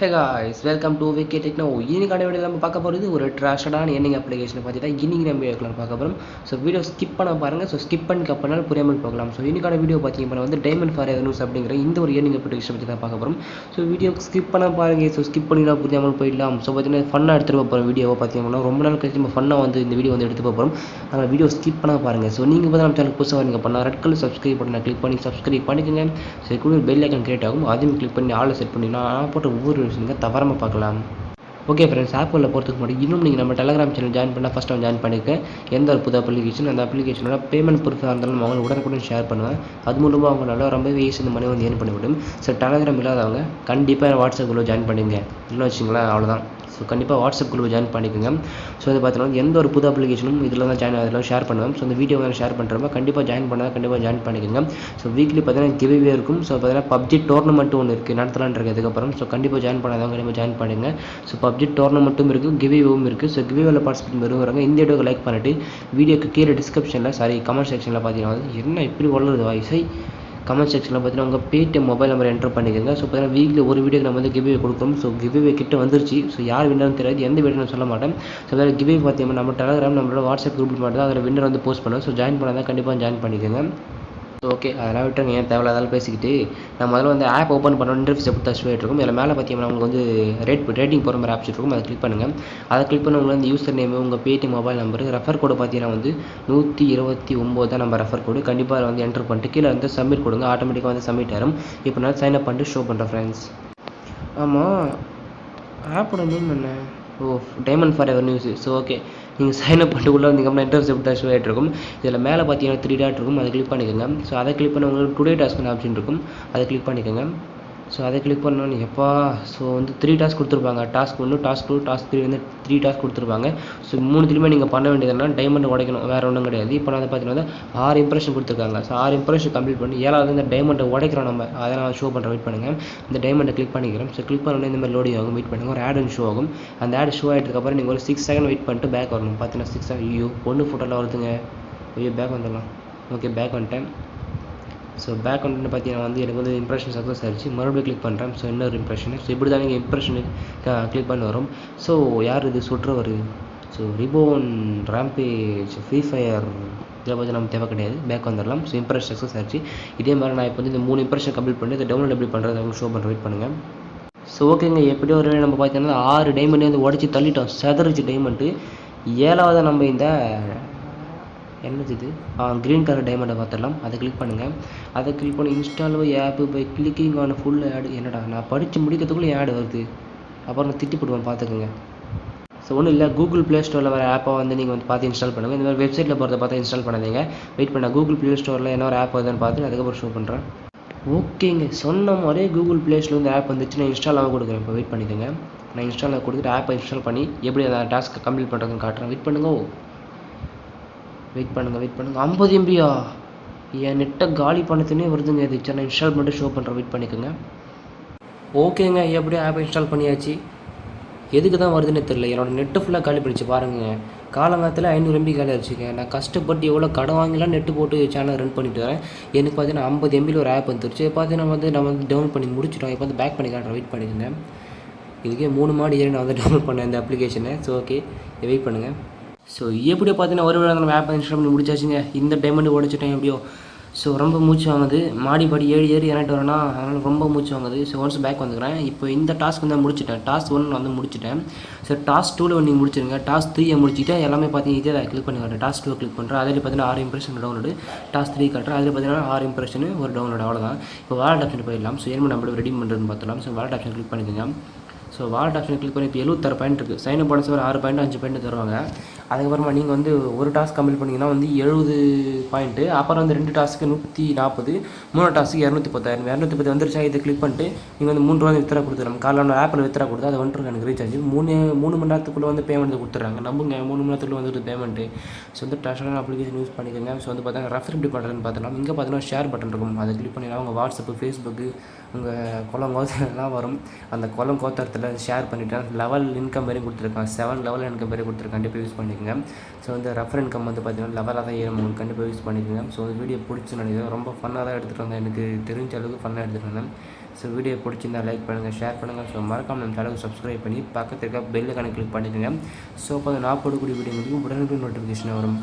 Hey guys welcome to VK techno. இன்னைக்கான video நம்ம பார்க்க போகிறது ஒரு ட்ராஷடான எர்னிங் அப்ளிகேஷனை பற்றி தான் இன்னைக்கு நம்ம வீடியோவில் பார்க்க போகிறோம். ஸோ வீடியோ ஸ்கிப் பண்ண பாருங்கள். ஸோ ஸ்கிப் பண்ணிக்க பண்ணாலும் புரியாமல் போகலாம். ஸோ இன்னைக்கான வீடியோ பார்த்தீங்கன்னா வந்து டைமண்ட் ஃபார் எவர்னூஸ் அப்படிங்கிற இந்த ஒரு எர்னிங் அப்ளிகேஷன் பற்றி தான் பார்க்க போகிறோம். ஸோ வீடியோ ஸ்கிப் பண்ண பாருங்கள். ஸோ ஸ்கிப் பண்ணினா புரியாமல் போயிடலாம். ஸோ பார்த்தீங்கன்னா ஃபன்னாக எடுத்துகிட்டு போகிற வீடியோவை பார்த்தீங்கன்னா ரொம்ப நாள் கழிச்சு நம்ம ஃபன்னாக வந்து இந்த வீடியோ வந்து எடுத்து போகிறோம். அதனால் வீடியோ ஸ்கிப் பண்ண பாருங்கள். ஸோ நீங்கள் பார்த்து நம்ம சேனல் புதுசாக நீங்கள் பண்ணால் ரெட் கலர் சப்ஸ்கிரைப் பண்ணி கிளிக் பண்ணி சப்ஸ்கிரைப் பண்ணிக்கோங்க. ஸோ கூட பெல் ஐக்கன் கிரியேட் ஆகும், அதையும் கிளிக் பண்ணி ஆளை செட் பண்ணிங்கன்னா நான் போட்ட ஒவ்வொரு விஷயங்கள் தவறாமல் பார்க்கலாம். ஓகே ஃப்ரெண்ட்ஸ், ஆப் உள்ள போகிறதுக்கு முன்னாடி இன்னும் நீங்கள் நம்ம டெலகிராம் சேனல் ஜாயின் பண்ணால் ஃபஸ்ட் டைம் ஜாயின் பண்ணியிருக்கேன். எந்த ஒரு புது அப்ளிகேஷன் அந்த அப்ளிகேஷனோட பேமெண்ட் ப்ரூஃபாக இருந்தாலும் அவங்க உடனுக்குடன் ஷேர் பண்ணுவேன். அது மூலமாக அவங்களால ரொம்பவே ஈஸி இந்த மணி வந்து ஏர்ன் பண்ண முடியும். ஸோ டெலகிராம் இல்லாதவங்க கண்டிப்பாக வாட்ஸ்அப் குரூப் ஜாயின் பண்ணிங்க. இல்லைன்னு வச்சிங்களேன், அவ்வளோதான். ஸோ கண்டிப்பாக வாட்ஸ்அப் குரூப் ஜாயின் பண்ணிக்கோங்க. ஸோ அது பார்த்தீங்கன்னா எந்த ஒரு புது அப்ளிகேஷனும் இதில் தான் அதில் ஷேர் பண்ணுவேன். ஸோ அந்த வீடியோ வந்து ஷேர் பண்ணுறப்ப கண்டிப்பாக ஜாயின் பண்ணால் கண்டிப்பாக ஜாயின் பண்ணிக்கோங்க. ஸோ வீக்லி பார்த்தீங்கன்னா கிவ்வே இருக்கும். ஸோ பார்த்தீங்கன்னா பப்ஜி டோர்னமெண்ட் ஒன்று இருக்குது, நடத்தலான் இருக்குது. அதுக்கப்புறம் ஸோ கண்டிப்பாக ஜாயின் பண்ணாதவங்க கண்டிப்பாக ஜாயின் பண்ணுங்க. ஸோ பப்ஜி டோர்னமெண்ட்டும் இருக்குது, கிவ்வேவும் இருக்குது. ஸோ கிவ்வேவில் பார்ட்டிசிபேட் வருவாங்க. இந்த வீடியோக்கு லைக் பண்ணிட்டு வீடியோக்கு கீழே டிஸ்கிரிப்ஷனில் கமெண்ட் செக்ஷனில் பார்த்தீங்கன்னா என்ன இப்படி வளருது வாய்ஸை கமெண்ட் செக்ஷனில் பார்த்தீங்கன்னா உங்கள் பேடிஎம் மொபைல் நம்பர் என்டர் பண்ணிக்கோங்க. ஸோ பார்த்தீங்கன்னா வீக்லி ஒரு வீடியோக்கு நம்ம வந்து கிவ்வே கொடுக்குறோம். ஸோ கிவ்வே கிட்ட வந்துருச்சு. ஸோ யார் வின்னர்னு தெரியாது, எந்த வீடியோ சொல்ல மாட்டேன். ஸோ அதாவது கிவ்வே பார்த்தீங்கன்னா நம்ம டெலகிராம் நம்மளோட வாட்ஸ்அப் குரூப் மட்டும் தான் அதில் வின்னர் வந்து போஸ்ட் பண்ணுவோம். ஸோ ஜாயின் பண்ணால் கண்டிப்பாக ஜாயின் பண்ணிக்கோங்க. ஓகே, அதெல்லாம் விட்டுருங்க, ஏன் தேவையில்லாதாலும் பேசிக்கிட்டு நம்ம அதில் வந்து ஆப் ஓப்பன் பண்ணோம். இன்டர்ஃபேஸ் எப்படி டச் பண்ணிட்டு இருக்கும். இதில் மேலே பார்த்தீங்கன்னா உங்களுக்கு வந்து ரேட்டிங் போகிற மாதிரி ஆப்ஷன் இருக்கும். அதை கிளிக் பண்ணுங்கள். அதை கிளிக் பண்ண உங்களுக்கு வந்து யூசர் நேம், உங்கள் பேடிஎம் மொபைல் நம்பர், ரெஃபர் கோடு பார்த்தீங்கன்னா வந்து 129 தான் நம்ம ரெஃபர் கோடு. கண்டிப்பாக அதை வந்து என்டர் பண்ணிட்டு கீழே வந்து சப்மிட் கொடுங்க. ஆட்டோமேட்டிக்காக வந்து சப்மிட் ஆகும். இப்போ நான் சைன் அப் பண்ணிட்டு ஷோ பண்ணுறேன் ஃப்ரெண்ட்ஸ். ஆமாம், ஆப்போட நேம் என்ன? ஓ, diamond for ever news. So okay, நீங்கள் சைன் அப் பண்ணிட்டு உள்ளே வந்தீங்கன்னா இன்டர்ஃபேஸ் எப்படி டச் ஆகிட்டு இருக்கும். இதில் மேலே பார்த்தீங்கன்னா 3 டாட் இருக்கும், அதை கிளிக் பண்ணிக்கோங்க. ஸோ அதை கிளிக் பண்ண உங்களுக்கு டுடே டாஸ்க் ஆப்ஷன் இருக்கும், அதை கிளிக் பண்ணிக்கோங்க. ஸோ அதை கிளிக் பண்ணோன்னு எப்பா ஸோ வந்து 3 டாஸ்க் கொடுத்துருப்பாங்க. டாஸ்க் 1, டாஸ்க் 2, டாஸ்க் 3 வந்து 3 டாஸ்க் கொடுத்துருப்பாங்க. ஸோ 3த்துலையுமே நீங்கள் பண்ண வேண்டியதுன்னா டைமண்ட் உடைக்கணும், வேறு ஒன்றும் கிடையாது. இப்போ நான் பார்த்தீங்கன்னா 6 இம்ப்ரெஷன் கொடுத்துருக்காங்க. ஸோ 6 இம்ப்ரெஷன் கம்ப்ளீட் பண்ணி 7வது இந்த டைமண்டை உடைக்கிறோம் நம்ம. அதை நான் ஷோ பண்ணுறேன், வெயிட் பண்ணுங்கள். இந்த டைமண்டை கிளிக் பண்ணிக்கிறோம். ஸோ கிளிக் பண்ணோன்னே இந்த மாதிரி லோடிங் ஆகும், வெயிட் பண்ணுங்கள். ஒரு ஆட் ஷோ ஆகும். அந்த ஆட் ஷோ ஆகிட்டதுக்கப்புறம் நீங்கள் ஒரு 6 செகண்ட் வெயிட் பண்ணிட்டு பேக் வரணும். பார்த்தீங்கன்னா 6 செகண்ட். ஐயோ பொண்ணு ஃபோட்டோலாம் வருதுங்க. ஐயோ பேக் வந்துடலாம். ஓகே, பேக் வந்துட்டேன். ஸோ பேக் வந்து பார்த்தீங்கன்னா வந்து எனக்கு வந்து இம்ப்ரெஷன் சக்ஸஸ் ஆகிடுச்சு. மறுபடியும் கிளிக் பண்ணுறேன். ஸோ இன்னொரு இம்ப்ரெஷன். ஸோ இப்படி தான் நீங்கள் இம்ப்ரெஷனு கிளிக் பண்ணி வரும். ஸோ யார் இது சுற்றுவர்? ஸோ ரிபோன், ரேம்பேஜ், ஃப்ரீ ஃபயர், இதை பற்றி நம்ம தேவை கிடையாது. பேக் வந்துடலாம். ஸோ இம்ப்ரெஷன் சக்ஸஸ் ஆகிடுச்சு. இதே மாதிரி நான் இப்போ வந்து இந்த 3 இம்ப்ரெஷன் கம்ப்ளீட் பண்ணி இதை டவுன்லோட் எப்படி பண்ணுறது அவங்க ஷோ பண்ணுற வெயிட் பண்ணுங்கள். ஸோ ஓகேங்க, எப்படியோ ஒரு நம்ம பார்த்தீங்கன்னா 6 டைமண்டே வந்து உடச்சி தள்ளிட்டோம், செதறிச்சு டைமண்ட்டு. 7வது நம்ம இந்த என்னது இது க்ரீன் கலர் டைமண்டை பார்த்துடலாம். அதை கிளிக் பண்ணுங்கள். அதை கிளிக் பண்ணி install app by clicking on full ad. என்னடா நான் படித்து முடிக்கிறதுக்குள்ளே ஆடு வருது, அப்புறம் நான் திட்டிப்படுவேன் பார்த்துக்குங்க. ஸோ ஒன்றும் இல்லை, கூகுள் ப்ளே ஸ்டோரில் வர ஆப்பை வந்து நீங்கள் வந்து பார்த்து இன்ஸ்டால் பண்ணுங்கள். இந்த மாதிரி வெப்சைட்டில் போகிறத பார்த்து இன்ஸ்டால் பண்ணாதீங்க. வெயிட் பண்ண கூகுள் ப்ளே ஸ்டோரில் என்ன ஒரு ஆப் வருதுன்னு பார்த்து அதுக்கப்புறம் ஷோ பண்ணுறேன். ஓகேங்க, சொன்ன மாதிரியே கூகுள் ப்ளே ஸ்டோரில் இந்த ஆப் வந்துச்சு. நான் இன்ஸ்டால் ஆக கொடுக்குறேன். இப்போ வெயிட் பண்ணிக்கோங்க. நான் இன்ஸ்டால் கொடுத்துட்டு ஆப்பை இன்ஸ்டால் பண்ணி எப்படி அந்த டாஸ்க்கை கம்ப்ளீட் பண்ணுறதுன்னு காட்டுறேன். வெயிட் பண்ணுங்கள். வெயிட் பண்ணுங்கள் 50 MBயா? என் நெட்டை காலி பண்ணத்துனே வருதுங்க இது. சரி, நான் இன்ஸ்டால் பண்ணிட்டு ஷோ பண்ணுறேன், வெயிட் பண்ணிக்கோங்க. ஓகேங்க, எப்படியும் ஆப்பை இன்ஸ்டால் பண்ணியாச்சு. எதுக்கு தான் வருதுன்னு தெரியல. என்னோடய நெட்டு ஃபுல்லாக காலி பண்ணிச்சு பாருங்கள். காலங்காலத்தில் 500 MB காலி ஆச்சுங்க. நான் கஷ்டப்பட்டு எவ்வளோ கடை வாங்கிலாம் நெட்டு போட்டு சேனல் ரன் பண்ணிட்டு வரேன். எனக்கு பார்த்தீங்கன்னா 50 MBயில் ஒரு ஆப் வந்துருச்சு. பார்த்தீங்கன்னா வந்து நம்ம வந்து டவுன்லோட் பண்ணி முடிச்சிட்டோம். இப்போ வந்து பேக் பண்ணி காட்டுறேன், வெயிட் பண்ணிக்கோங்க. இதுக்கே 3 மாடி ஏறி நான் வந்து டவுன்லோட் பண்ணேன் இந்த அப்ளிகேஷனை. ஸோ ஓகே, வெயிட் பண்ணுங்கள். ஸோ எப்படியோ பார்த்தீங்கன்னா ஒரு வேளை நம்ம ஆப் இன்ஸ்டால் பண்ணி முடிச்சாச்சுங்க. இந்த டைமண்ட் உடைச்சிட்டேன் எப்படியோ. ஸோ ரொம்ப மூச்சு வாங்குது. மாடி ஏறி இறங்கிட்டு வரேன்னா அதனால் ரொம்ப மூச்சு வாங்குது. ஸோ ஒன்ஸ் பேக் வந்துக்கிறேன். இப்போ இந்த டாஸ்க் வந்து முடிச்சிட்டேன். டாஸ்க் 1 வந்து முடிச்சிட்டேன். ஸோ டாஸ்க் 2 நீங்கள் முடிச்சிருங்க. டாஸ்க் 3 முடிச்சுட்டு எல்லாமே பார்த்தீங்கன்னா இதே கிளிக் பண்ணி வரேன். டாஸ்க் 2 கிளிக் பண்ணுறேன். அதில் பார்த்தீங்கன்னா 6 இம்ப்ரெஷன் டவுன்லோடு. டாஸ்க் 3 காட்டுறேன். அதில் பார்த்தீங்கன்னா 6 இம்ப்ரெஷன் ஒரு டவுன்லோடு, அவ்வளோதான். இப்போ வாலெட் ஆப்ஷன் போயிடலாம். ஸோ என்ன நம்ம ரெடீம் பண்ணுறதுன்னு பார்த்துலாம். ஸோ வாலெட் ஆப்ஷன் கிளிக் பண்ணிக்கோங்க. ஸோ வாலெட் ஆப்ஷன் கிளிக் பண்ணி இப்போ 76 பாயிண்ட் இருக்குது. சைன் அப் போனஸ் ஒரு 6 பாயிண்ட் 5 பாயிண்ட் தருவாங்க. அதுக்கப்புறமா நீங்கள் வந்து ஒரு டாஸ்க் கம்ப்ளீட் பண்ணிங்கன்னா வந்து 70 பாயிண்ட்டு. அப்புறம் வந்து 2 டாஸ்க்கு 140, 3 டாஸ்க்கு 210. 210 வந்துருச்சா இதை கிளிக் பண்ணிட்டு நீங்கள் வந்து 3 ரூபா வித்ரா கொடுத்துருங்க. காலையில் ஆப்பில் வித்ரா கொடுத்து அது வந்துட்டு எனக்கு ரீசார்ஜ் 3 மணி நேரத்துக்குள்ளே வந்து பேமெண்ட் கொடுத்துட்றாங்க. நம்புங்க, 3 மணி நேரத்துக்குள்ளே வந்துட்டு பேமெண்ட்டு. ஸோ வந்து ட்ராஷடான அப்ளிகேஷன் யூஸ் பண்ணிக்கோங்க. ஸோ வந்து பார்த்தீங்கன்னா ரெஃபர் எப்படி பண்ணுறதுன்னு பார்த்தலாம். இங்கே பார்த்தீங்கன்னா ஷேர் பட்டன் இருக்கும், அதை கிளிக் பண்ணிங்கன்னா உங்கள் வாட்ஸ்அப்பு, ஃபேஸ்புக்கு, உங்கள் குளம் கோத்தெல்லாம் வரும். அந்த குளம் கோத்தரத்தில் ஷேர் பண்ணிவிட்டு லெவல் இன்கம் வரையும் கொடுத்துருக்கான். 7 லெவல் இன்கம் வரையும் கொடுத்துருக்கான். கண்டிப்பாக யூஸ் பண்ணிக்கோங்க. பண்ணிக்கோங்க. ஸோ வந்து ரெஃபர் இன்கம் வந்து பார்த்தீங்கன்னா லெவலாக தான் ஏறும், உங்களுக்கு கண்டிப்பாக யூஸ் பண்ணிக்கோங்க. ஸோ வந்து வீடியோ பிடிச்சி நினைக்கிறேன், ரொம்ப ஃபன்னாக தான் எடுத்துகிட்டு வந்தேன், எனக்கு தெரிஞ்ச அளவுக்கு ஃபன்னாக எடுத்துகிட்டு வந்தேன். ஸோ வீடியோ பிடிச்சிருந்தா லைக் பண்ணுங்கள், ஷேர் பண்ணுங்கள். ஸோ மறக்காமல் நம்ம சேனலுக்கு சப்ஸ்கிரைப் பண்ணி பக்கத்தில் இருக்க பெல்லுக்கான கிளிக் பண்ணிக்கோங்க. ஸோ அப்போ நான் போடக்கூடிய வீடியோ உங்களுக்கு உடனுக்குடன் நோட்டிஃபிகேஷன் வரும்.